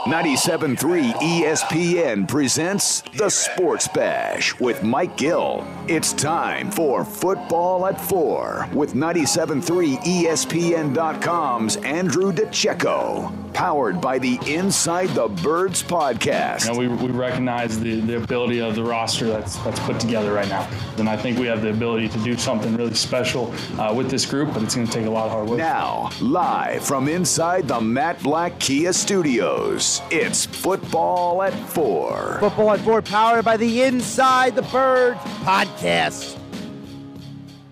97.3 ESPN presents The Sports Bash with Mike Gill. It's time for Football at 4 with 97.3 ESPN.com's Andrew DiCecco. Powered by the Inside the Birds podcast. You know, we recognize the ability of the roster that's put together right now. And I think we have the ability to do something really special with this group, but it's going to take a lot of hard work. Now, live from inside the Matt Black Kia Studios, it's Football at 4. Football at 4, powered by the Inside the Birds podcast.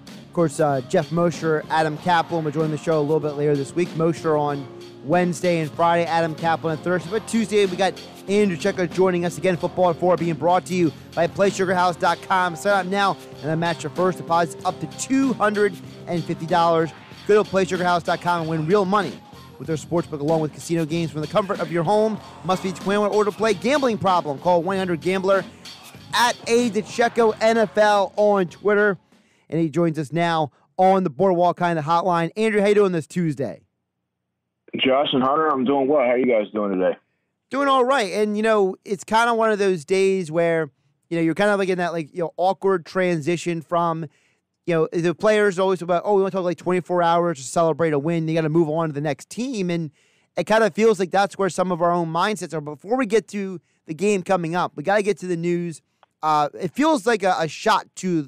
Of course, Jeff Mosher, Adam Kaplan will join the show a little bit later this week. Mosher on Wednesday and Friday, Adam Kaplan on Thursday. But Tuesday, we got Andrew DiCecco joining us again. Football at 4 being brought to you by PlaySugarHouse.com. Sign up now and then match your first deposit up to $250. Go to PlaySugarHouse.com and win real money with their sportsbook along with casino games from the comfort of your home. Must be 21 or to play. Gambling problem? Call 1-800-GAMBLER at DiCecco NFL on Twitter. And he joins us now on the Boardwalk Kind of Hotline. Andrew, how you doing this Tuesday? Josh and Hunter, I'm doing well. How are you guys doing today? Doing all right. And, you know, it's kind of one of those days where, you know, you're kind of like in that, like, you know, awkward transition from, you know, the players always about, oh, we want to talk like 24 hours to celebrate a win. You got to move on to the next team. And it kind of feels like that's where some of our own mindsets are. Before we get to the game coming up, we got to get to the news. It feels like a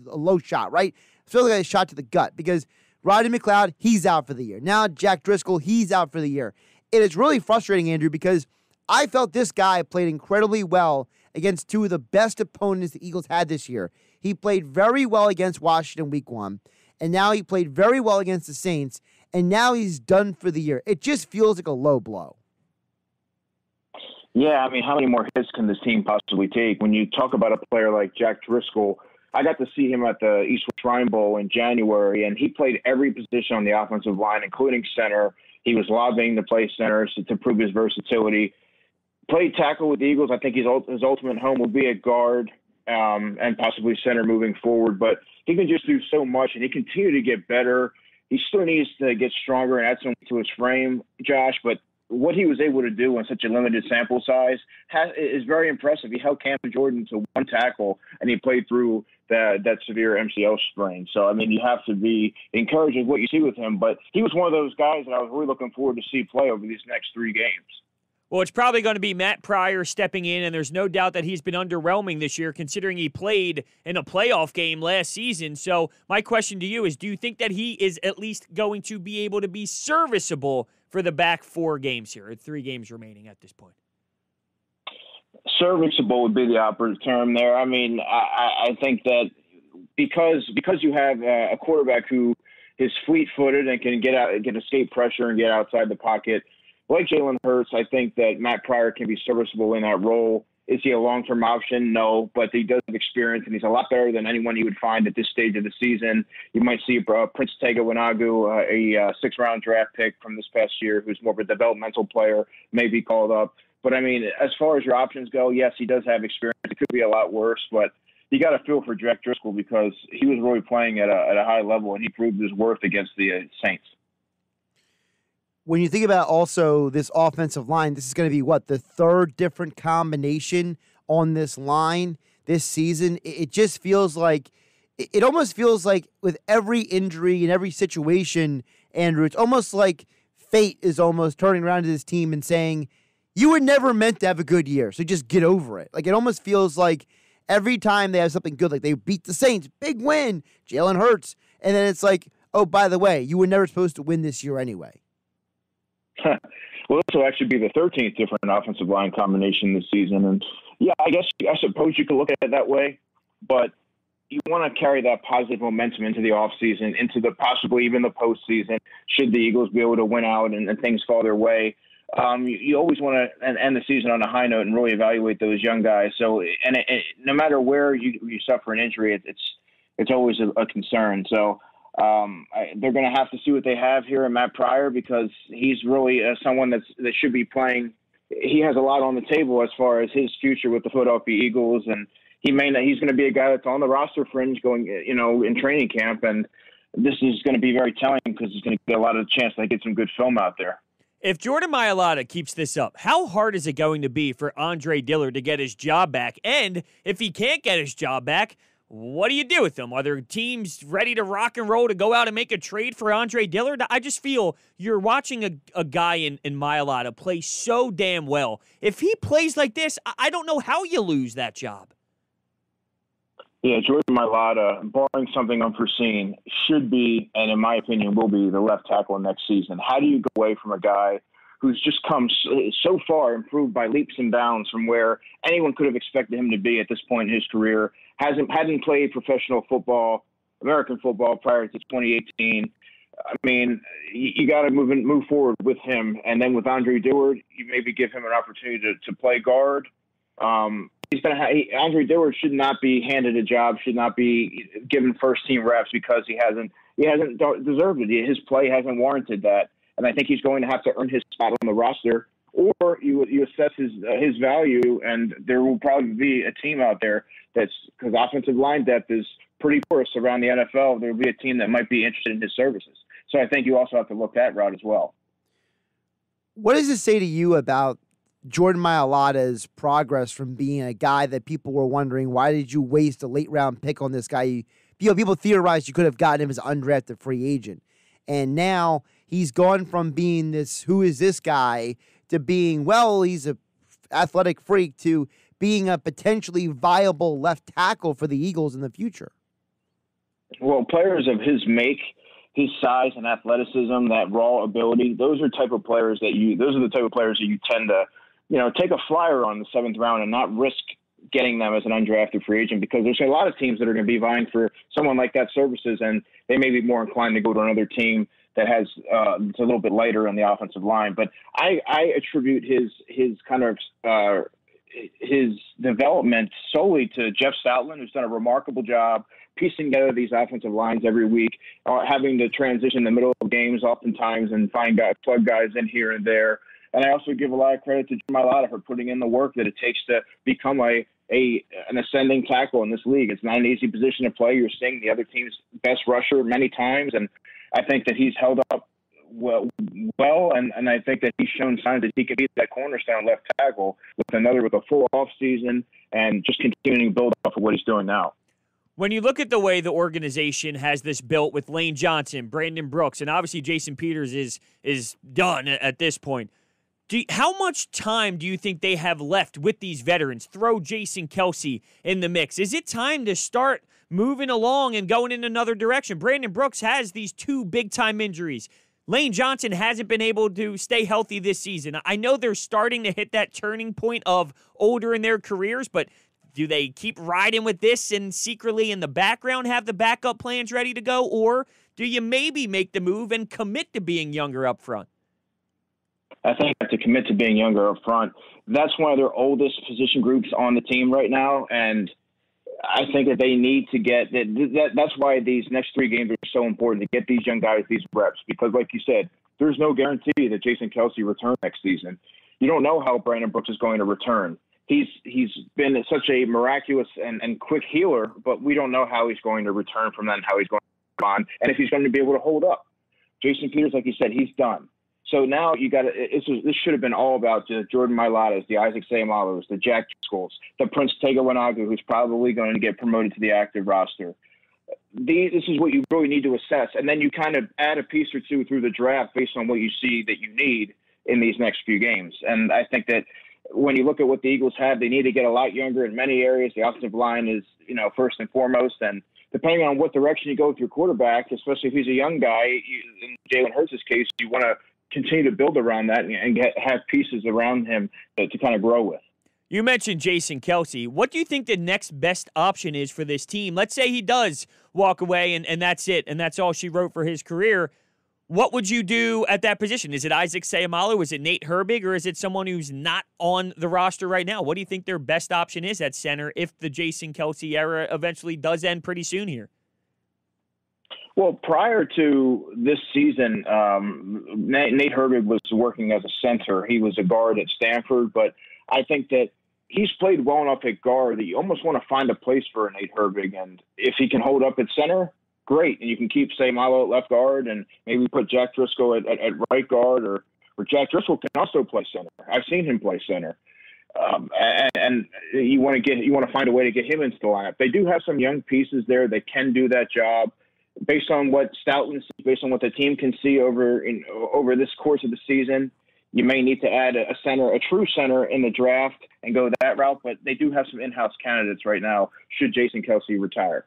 low shot, right? It feels like a shot to the gut because Rodney McLeod, he's out for the year. Now Jack Driscoll, he's out for the year. It is really frustrating, Andrew, because I felt this guy played incredibly well against two of the best opponents the Eagles had this year. He played very well against Washington week 1, and now he played very well against the Saints, and now he's done for the year. It just feels like a low blow. Yeah, I mean, how many more hits can this team possibly take? When you talk about a player like Jack Driscoll, I got to see him at the East Shrine Bowl in January, and he played every position on the offensive line, including center. He was lobbying to play center to prove his versatility. Played tackle with the Eagles. I think his ultimate home will be at guard and possibly center moving forward. But he can just do so much, and he continued to get better. He still needs to get stronger and add something to his frame, Josh, but what he was able to do in such a limited sample size is very impressive. He held Cam Jordan to one tackle, and he played through that severe MCL sprain. So, I mean, you have to be encouraged with what you see with him. But he was one of those guys that I was really looking forward to see play over these next 3 games. Well, it's probably going to be Matt Pryor stepping in, and there's no doubt that he's been underwhelming this year considering he played in a playoff game last season. So my question to you is, do you think that he is at least going to be able to be serviceable for the back 4 games here, or 3 games remaining at this point? Serviceable would be the operative term there. I mean, I think that because you have a quarterback who is fleet-footed and can escape pressure and get outside the pocket, like Jalen Hurts, I think that Matt Pryor can be serviceable in that role. Is he a long-term option? No, but he does have experience, and he's a lot better than anyone you would find at this stage of the season. You might see Prince Tega Wanagu, a 6th-round draft pick from this past year, who's more of a developmental player, may be called up. But, I mean, as far as your options go, yes, he does have experience. It could be a lot worse, but you got to feel for Jack Driscoll because he was really playing at a high level, and he proved his worth against the Saints. When you think about also this offensive line, this is going to be, the 3rd different combination on this line this season. It just feels like, it almost feels like with every injury and every situation, Andrew, it's almost like fate is almost turning around to this team and saying, you were never meant to have a good year, so just get over it. Like, it almost feels like every time they have something good, like they beat the Saints, big win, Jalen Hurts, and then it's like, oh, by the way, you were never supposed to win this year anyway. Well, this will actually be the 13th different offensive line combination this season. And, yeah, I suppose you could look at it that way, but you want to carry that positive momentum into the offseason, into possibly even the postseason, should the Eagles be able to win out and things fall their way. You always want to end the season on a high note and really evaluate those young guys. So, and no matter where you suffer an injury, it's always a concern. So, they're going to have to see what they have here in Matt Pryor because he's really someone that should be playing. He has a lot on the table as far as his future with the Philadelphia Eagles, and he's going to be a guy that's on the roster fringe going, in training camp, and this is going to be very telling because he's going to get a lot of chance to get some good film out there. If Jordan Mailata keeps this up, how hard is it going to be for Andre Dillard to get his job back? And if he can't get his job back, what do you do with him? Are there teams ready to rock and roll to go out and make a trade for Andre Dillard? I just feel you're watching a guy in Mailata play so damn well. If he plays like this, I don't know how you lose that job. Yeah, Jordan Mailata, barring something unforeseen, should be, and in my opinion will be, the left tackle next season. How do you go away from a guy who's just come so far, improved by leaps and bounds from where anyone could have expected him to be at this point in his career, hadn't played professional football, American football prior to 2018. I mean, you got to move forward with him. And then with Andre Dillard, you maybe give him an opportunity to play guard. Andre Dillard should not be handed a job, should not be given first-team reps because he hasn't deserved it. His play hasn't warranted that. And I think he's going to have to earn his spot on the roster, or you assess his value, and there will probably be a team out there that's, because offensive line depth is pretty porous around the NFL, there will be a team that might be interested in his services. So I think you also have to look that route as well. What does it say to you about Jordan Mailata's progress from being a guy that people were wondering, why did you waste a late-round pick on this guy? People theorized you could have gotten him as an undrafted free agent. And now he's gone from being this, who is this guy, to being, well, he's a athletic freak, to being a potentially viable left tackle for the Eagles in the future. Well, players of his make, his size and athleticism, that raw ability, those are the type of players that you tend to, take a flyer on the 7th round and not risk getting them as an undrafted free agent, because there's a lot of teams that are going to be vying for someone like that services, and they may be more inclined to go to another team that has it's a little bit lighter on the offensive line. But I attribute his kind of his development solely to Jeff Stoutland, who's done a remarkable job piecing together these offensive lines every week, having to transition in the middle of games oftentimes and plug guys in here and there. And I also give a lot of credit to Jim Mailata for putting in the work that it takes to become an ascending tackle in this league. It's not an easy position to play. You're seeing the other team's best rusher many times, and I think that he's held up well, and I think that he's shown signs that he can be that cornerstone left tackle with a full off season and just continuing to build off of what he's doing now. When you look at the way the organization has this built with Lane Johnson, Brandon Brooks, and obviously Jason Peters is done at this point, how much time do you think they have left with these veterans? Throw Jason Kelce in the mix. Is it time to start moving along and going in another direction? Brandon Brooks has these 2 big-time injuries. Lane Johnson hasn't been able to stay healthy this season. I know they're starting to hit that turning point of older in their careers, but do they keep riding with this and secretly in the background have the backup plans ready to go? Or do you maybe make the move and commit to being younger up front? I think they have to commit to being younger up front. That's one of their oldest position groups on the team right now, and I think that they need to get that. That's why these next 3 games are so important, to get these young guys these reps, because like you said, there's no guarantee that Jason Kelce returns next season. You don't know how Brandon Brooks is going to return. He's been such a miraculous and quick healer, but we don't know how he's going to return from that and how he's going to respond and if he's going to be able to hold up. Jason Peters, like you said, he's done. So now this should have been all about the Jordan Mailatas, the Isaac Seumalo's, the Jack Driscolls, the Prince Tega Wanagu, who's probably going to get promoted to the active roster. This is what you really need to assess. And then you kind of add a piece or two through the draft based on what you see that you need in these next few games. And I think that when you look at what the Eagles have, they need to get a lot younger in many areas. The offensive line is, first and foremost. And depending on what direction you go with your quarterback, especially if he's a young guy, in Jalen Hurts' case, you want to continue to build around that and have pieces around him to kind of grow with. You mentioned Jason Kelce. What do you think the next best option is for this team? Let's say he does walk away and that's it, and that's all she wrote for his career. What would you do at that position? Is it Isaac Seumalo? Is it Nate Herbig? Or is it someone who's not on the roster right now? What do you think their best option is at center if the Jason Kelce era eventually does end pretty soon here? Well, prior to this season, Nate Herbig was working as a center. He was a guard at Stanford, but I think that he's played well enough at guard that you almost want to find a place for Nate Herbig. And if he can hold up at center, great. And you can keep Seumalo at left guard and maybe put Jack Driscoll at right guard or where Jack Driscoll can also play center. I've seen him play center. And you want to find a way to get him into the lineup. They do have some young pieces there that can do that job. Based on what Stoughton sees, based on what the team can see over this course of the season, you may need to add a true center in the draft and go that route. But they do have some in-house candidates right now should Jason Kelce retire.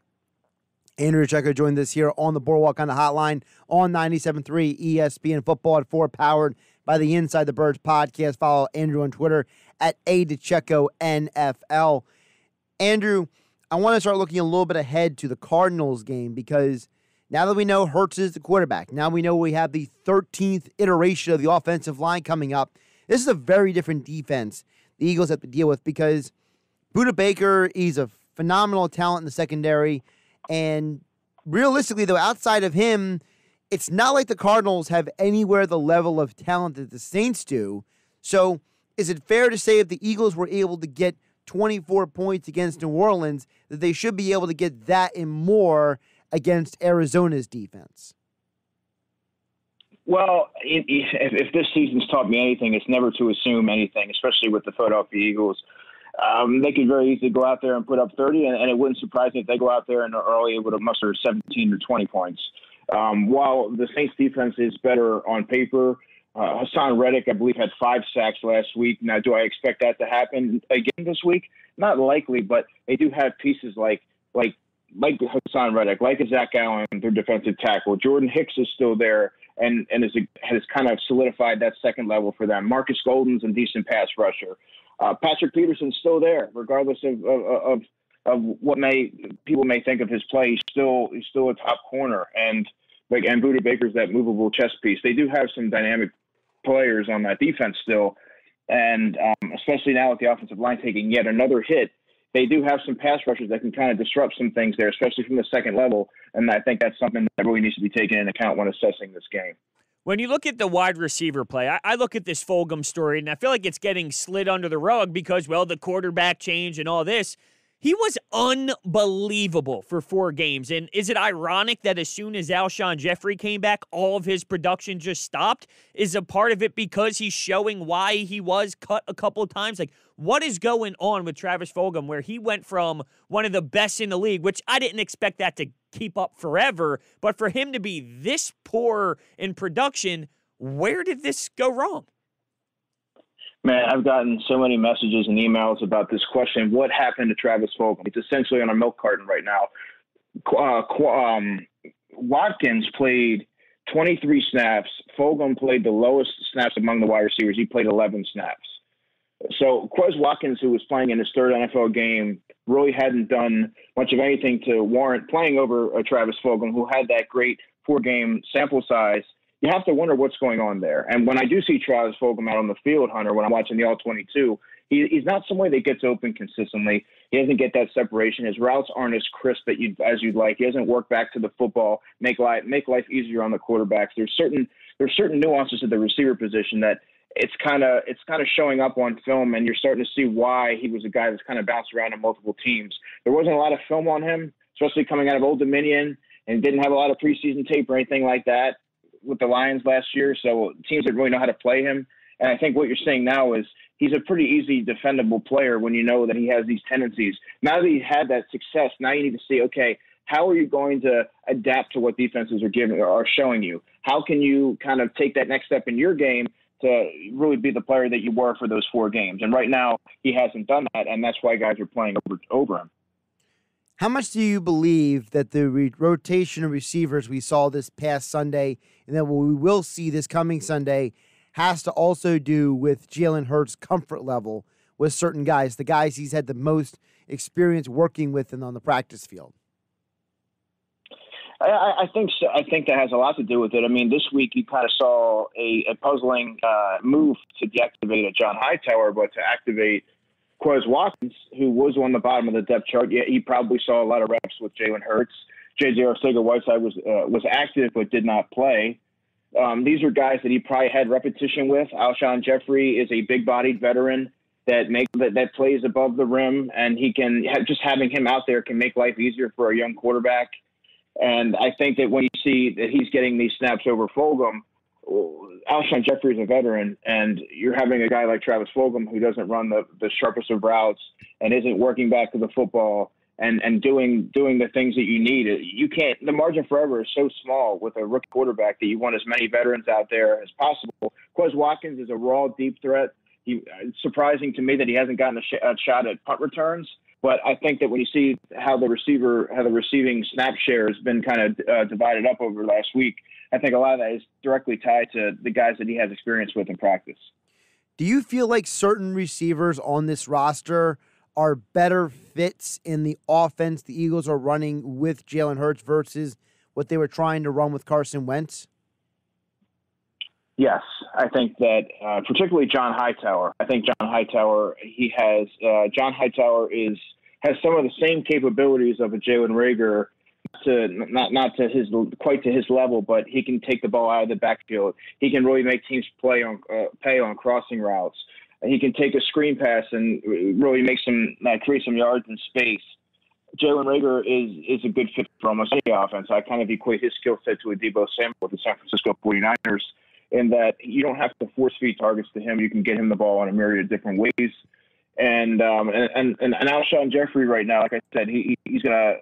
Andrew DiCecco joined us here on the Boardwalk on the Hotline on 97.3 ESPN Football at 4, powered by the Inside the Birds podcast. Follow Andrew on Twitter at @DiCecco NFL. Andrew, I want to start looking a little bit ahead to the Cardinals game because now that we know Hurts is the quarterback, now we know we have the 13th iteration of the offensive line coming up. This is a very different defense the Eagles have to deal with because Budda Baker, he's a phenomenal talent in the secondary. And realistically, though, outside of him, it's not like the Cardinals have anywhere the level of talent that the Saints do. So is it fair to say if the Eagles were able to get 24 points against New Orleans, that they should be able to get that and more against Arizona's defense? Well, if this season's taught me anything, it's never to assume anything, especially with the Philadelphia Eagles. They could very easily go out there and put up 30, and it wouldn't surprise me if they go out there and early would have mustered 17 to 20 points. While the Saints defense is better on paper, Hassan Reddick, I believe, had 5 sacks last week. Now, do I expect that to happen again this week? Not likely, but they do have pieces like Hassan Reddick, like a Zach Allen, their defensive tackle. Jordan Hicks is still there and has kind of solidified that second level for them. Marcus Golden's a decent pass rusher. Patrick Peterson's still there, regardless of what people may think of his play. He's still a top corner, and Budda Baker's that movable chess piece. They do have some dynamic players on that defense still, and especially now with the offensive line taking yet another hit, they do have some pass rushers that can kind of disrupt some things there, especially from the second level. And I think that's something that really needs to be taken into account when assessing this game. When you look at the wide receiver play, I look at this Fulgham story, and I feel like it's getting slid under the rug because, well, the quarterback change and all this. He was unbelievable for 4 games. And is it ironic that as soon as Alshon Jeffrey came back, all of his production just stopped? Is a part of it because he's showing why he was cut a couple of times? Like, what is going on with Travis Fulgham where he went from one of the best in the league, which I didn't expect that to keep up forever, but for him to be this poor in production, where did this go wrong? Man, I've gotten so many messages and emails about this question. What happened to Travis Fulgham? It's essentially on a milk carton right now. Watkins played 23 snaps. Fulgham played the lowest snaps among the wide receivers. He played 11 snaps. So Quez Watkins, who was playing in his 3rd NFL game, really hadn't done much of anything to warrant playing over Travis Fulgham, who had that great 4-game sample size. You have to wonder what's going on there. And when I do see Travis Fulgham out on the field, Hunter, when I'm watching the All-22, he's not somebody that gets open consistently. He doesn't get that separation. His routes aren't as crisp as you'd like. He doesn't work back to the football, make life easier on the quarterbacks. There's certain nuances to the receiver position that it's kind of showing up on film, and you're starting to see why he was a guy that's kind of bounced around in multiple teams. There wasn't a lot of film on him, especially coming out of Old Dominion, and didn't have a lot of preseason tape or anything like that with the Lions last year, so teams that really know how to play him. And I think what you're saying now is he's a pretty easy defendable player when you know that he has these tendencies. Now that he's had that success, now you need to see, okay, how are you going to adapt to what defenses are showing you? How can you kind of take that next step in your game to really be the player that you were for those 4 games? And right now he hasn't done that, and that's why guys are playing over him. How much do you believe that the rotation of receivers we saw this past Sunday and that what we will see this coming Sunday has to also do with Jalen Hurts' comfort level with certain guys, the guys he's had the most experience working with and on the practice field? I think so. I think that has a lot to do with it. I mean, this week you kind of saw a puzzling move to deactivate a John Hightower, but to activate Quez Watkins, who was on the bottom of the depth chart. Yeah, he probably saw a lot of reps with Jalen Hurts. J.J. Arcega-Whiteside was active but did not play. These are guys that he probably had repetition with. Alshon Jeffrey is a big-bodied veteran that plays above the rim, and he can just having him out there can make life easier for a young quarterback. And I think that when you see that he's getting these snaps over Fulgham, Alshon Jeffrey is a veteran, and you're having a guy like Travis Fulgham who doesn't run the sharpest of routes and isn't working back to the football and doing the things that you need. You can't. The margin for error is so small with a rookie quarterback that you want as many veterans out there as possible. Quez Watkins is a raw deep threat. It's surprising to me that he hasn't gotten a shot at punt returns. But I think that when you see how the receiving snap share has been kind of divided up over last week, I think a lot of that is directly tied to the guys that he has experience with in practice. Do you feel like certain receivers on this roster are better fits in the offense the Eagles are running with Jalen Hurts versus what they were trying to run with Carson Wentz? Yes, I think that particularly John Hightower. I think John Hightower has some of the same capabilities of a Jalen Reagor, not to his level, but he can take the ball out of the backfield. He can really make teams pay on crossing routes. He can take a screen pass and really create some yards in space. Jalen Reagor is a good fit for almost any offense. I kind of equate his skill set to a Deebo Samuel with the San Francisco 49ers. In that you don't have to force feed targets to him. You can get him the ball in a myriad of different ways. And Alshon Jeffrey right now, like I said, he's gonna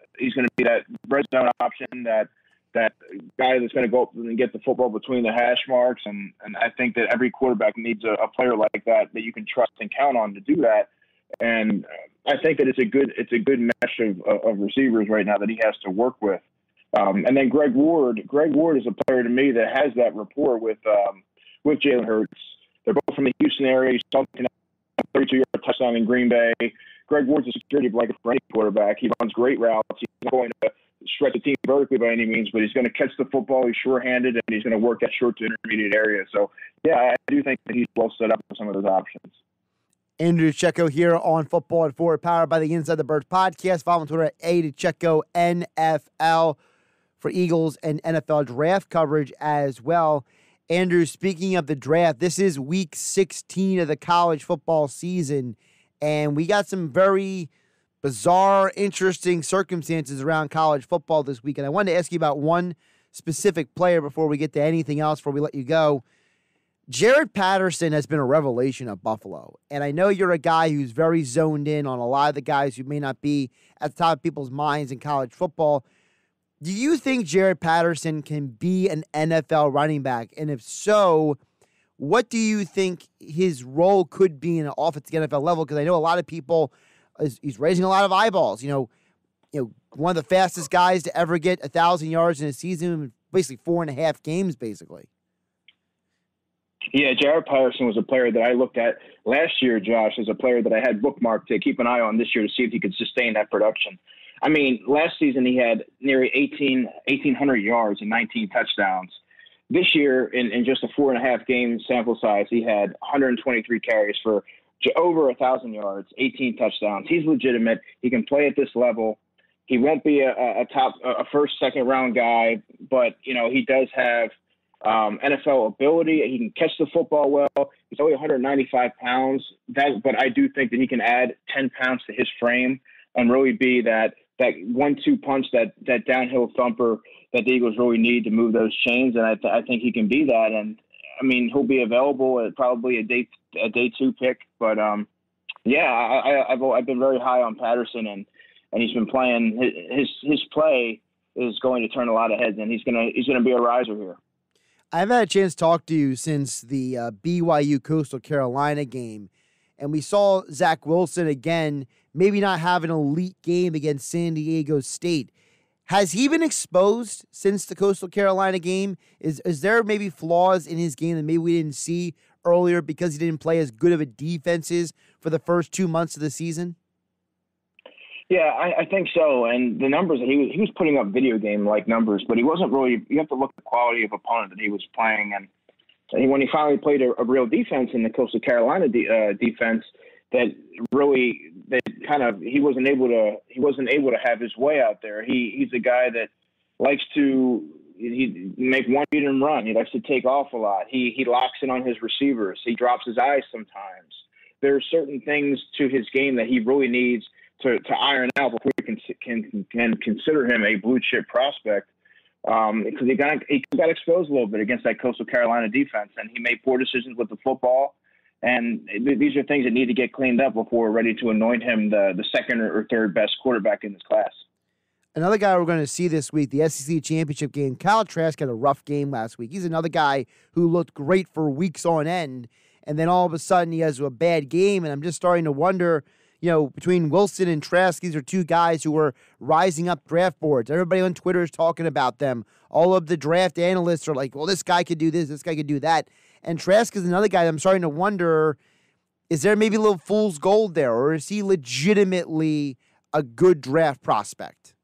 be that red zone option, that guy that's gonna go up and get the football between the hash marks. And I think that every quarterback needs a player like that you can trust and count on to do that. And I think that it's a good mesh of receivers right now that he has to work with. And then Greg Ward is a player to me that has that rapport with Jalen Hurts. They're both from the Houston area. He's talking a 32-yard touchdown in Green Bay. Greg Ward's a security blanket for any quarterback. He runs great routes. He's not going to stretch the team vertically by any means, but he's going to catch the football. He's sure-handed, and he's going to work that short to intermediate area. So, yeah, I do think that he's well set up for some of those options. Andrew DiCecco here on Football at 4, powered by the Inside the Birds podcast. Follow on Twitter at DiCecco NFL for Eagles and NFL draft coverage as well. Andrew, speaking of the draft, this is week 16 of the college football season, and we got some very bizarre, interesting circumstances around college football this week. And I wanted to ask you about one specific player before we get to anything else, before we let you go. Jared Patterson has been a revelation at Buffalo, and I know you're a guy who's very zoned in on a lot of the guys who may not be at the top of people's minds in college football. Do you think Jared Patterson can be an NFL running back? And if so, what do you think his role could be in an offensive NFL level? Because I know a lot of people, he's raising a lot of eyeballs. You know, one of the fastest guys to ever get 1,000 yards in a season, basically 4.5 games, basically. Yeah, Jared Patterson was a player that I looked at last year, Josh, as a player that I had bookmarked to keep an eye on this year to see if he could sustain that production. I mean, last season he had nearly 1,800 yards and 19 touchdowns. This year, in just a 4.5 game sample size, he had 123 carries for over 1,000 yards, 18 touchdowns. He's legitimate. He can play at this level. He won't be a first, second round guy, but he does have NFL ability. He can catch the football well. He's only 195 pounds. But I do think that he can add 10 pounds to his frame and really be that 1-2 punch, that downhill thumper that the Eagles really need to move those chains. And I think he can be that. And I mean, he'll be available at probably a day 2 pick. But I've been very high on Patterson, and he's been playing. His play is going to turn a lot of heads, and he's gonna be a riser here. I've had a chance to talk to you since the BYU Coastal Carolina game, and we saw Zach Wilson again, maybe not have an elite game against San Diego State. Has he been exposed since the Coastal Carolina game? Is there maybe flaws in his game that maybe we didn't see earlier because he didn't play as good of a defenses for the first 2 months of the season? Yeah, I think so. And the numbers that he was putting up video game-like numbers, but he wasn't really – you have to look at the quality of opponent that he was playing. And when he finally played a real defense in the Coastal Carolina defense, that really he wasn't able to have his way out there. He's a guy that likes to make one beat and run. He likes to take off a lot. He locks in on his receivers. He drops his eyes sometimes. There are certain things to his game that he really needs to iron out before we can consider him a blue chip prospect. because he got exposed a little bit against that Coastal Carolina defense, and he made poor decisions with the football. And these are things that need to get cleaned up before we're ready to anoint him the second or third best quarterback in this class. Another guy we're going to see this week, the SEC championship game. Kyle Trask had a rough game last week. He's another guy who looked great for weeks on end, and then all of a sudden he has a bad game, and I'm just starting to wonder, between Wilson and Trask, these are two guys who are rising up draft boards. Everybody on Twitter is talking about them. All of the draft analysts are like, well, this guy could do this guy could do that. And Trask is another guy that I'm starting to wonder, is there maybe a little fool's gold there, or is he legitimately a good draft prospect?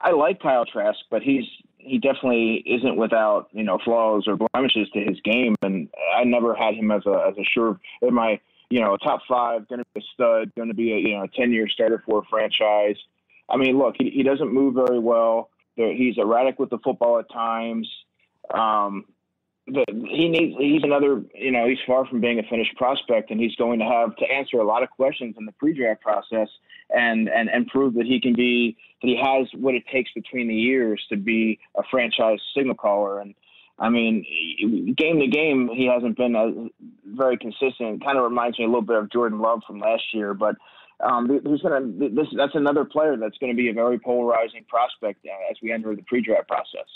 I like Kyle Trask, but he definitely isn't without, flaws or blemishes to his game. And I never had him as a sure in my, top five, going to be a stud, going to be a 10-year starter for a franchise. I mean, look, he doesn't move very well. He's erratic with the football at times. He's another, he's far from being a finished prospect, and he's going to have to answer a lot of questions in the pre-draft process and prove that he has what it takes between the years to be a franchise signal caller. And I mean, game to game, he hasn't been very consistent. It kind of reminds me a little bit of Jordan Love from last year, but that's another player that's going to be a very polarizing prospect as we enter the pre-draft process.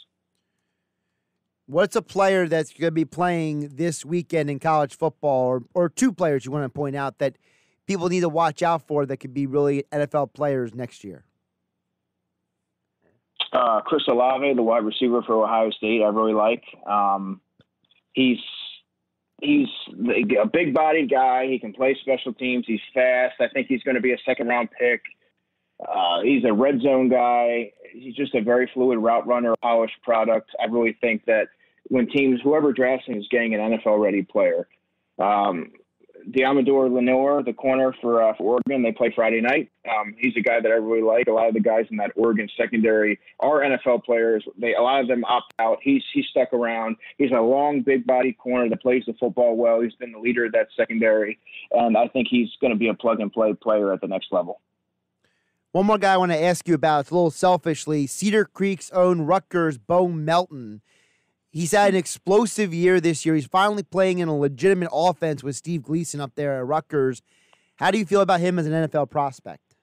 What's a player that's going to be playing this weekend in college football, or two players you want to point out that people need to watch out for that could be really NFL players next year? Chris Salave, the wide receiver for Ohio State, I really like. He's a big-bodied guy. He can play special teams. He's fast. I think he's going to be a second-round pick. He's a red zone guy. He's just a very fluid route runner, polished product. I really think that when whoever drafts him is getting an NFL-ready player. Amador Lenoir, the corner for Oregon, they play Friday night. He's a guy that I really like. A lot of the guys in that Oregon secondary are NFL players. A lot of them opt out. He's stuck around. He's a long, big-bodied corner that plays the football well. He's been the leader of that secondary, and I think he's going to be a plug-and-play player at the next level. One more guy I want to ask you about, it's a little selfishly, Cedar Creek's own Rutgers, Bo Melton. He's had an explosive year this year. He's finally playing in a legitimate offense with Steve Gleason up there at Rutgers. How do you feel about him as an NFL prospect?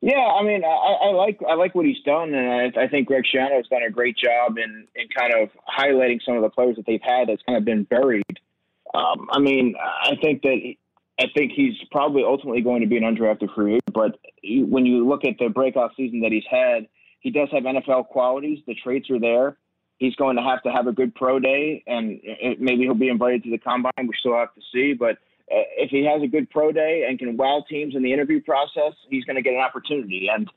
Yeah, I mean, I like what he's done, and I think Greg Schiano has done a great job in kind of highlighting some of the players that they've had that's kind of been buried. I mean, I think he's probably ultimately going to be an undrafted free agent, but when you look at the breakout season that he's had, he does have NFL qualities. The traits are there. He's going to have a good pro day, and maybe he'll be invited to the combine. We still have to see. But if he has a good pro day and can wow teams in the interview process, he's going to get an opportunity. And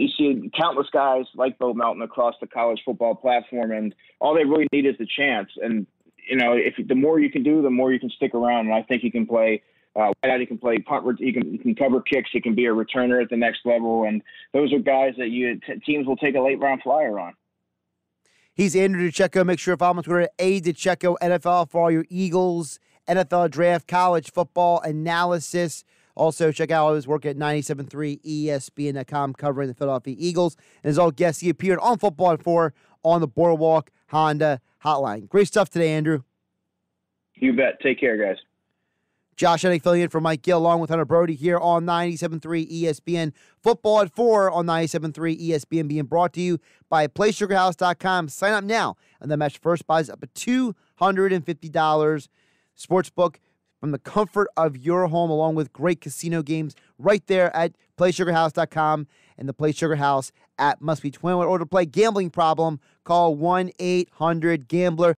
you see countless guys like Bo Melton across the college football platform, and all they really need is the chance. And, if the more you can do, the more you can stick around. And I think he can play wideout, he can play punt, he can cover kicks, he can be a returner at the next level. And those are guys that teams will take a late-round flyer on. He's Andrew DiCecco. Make sure to follow him on Twitter at @DiCecco NFL for all your Eagles, NFL draft, college football analysis. Also, check out all his work at 97.3 ESPN.com covering the Philadelphia Eagles. And as all guests, he appeared on Football at 4 on the Boardwalk Honda Hotline. Great stuff today, Andrew. You bet. Take care, guys. Josh Hennick filling in for Mike Gill along with Hunter Brody here on 97.3 ESPN. Football at 4 on 97.3 ESPN being brought to you by PlaySugarHouse.com. Sign up now and then match first buys up to $250. Sportsbook from the comfort of your home along with great casino games right there at PlaySugarHouse.com and the Play Sugar House app. Must be 21 or to play. Gambling problem? Call 1-800-GAMBLER.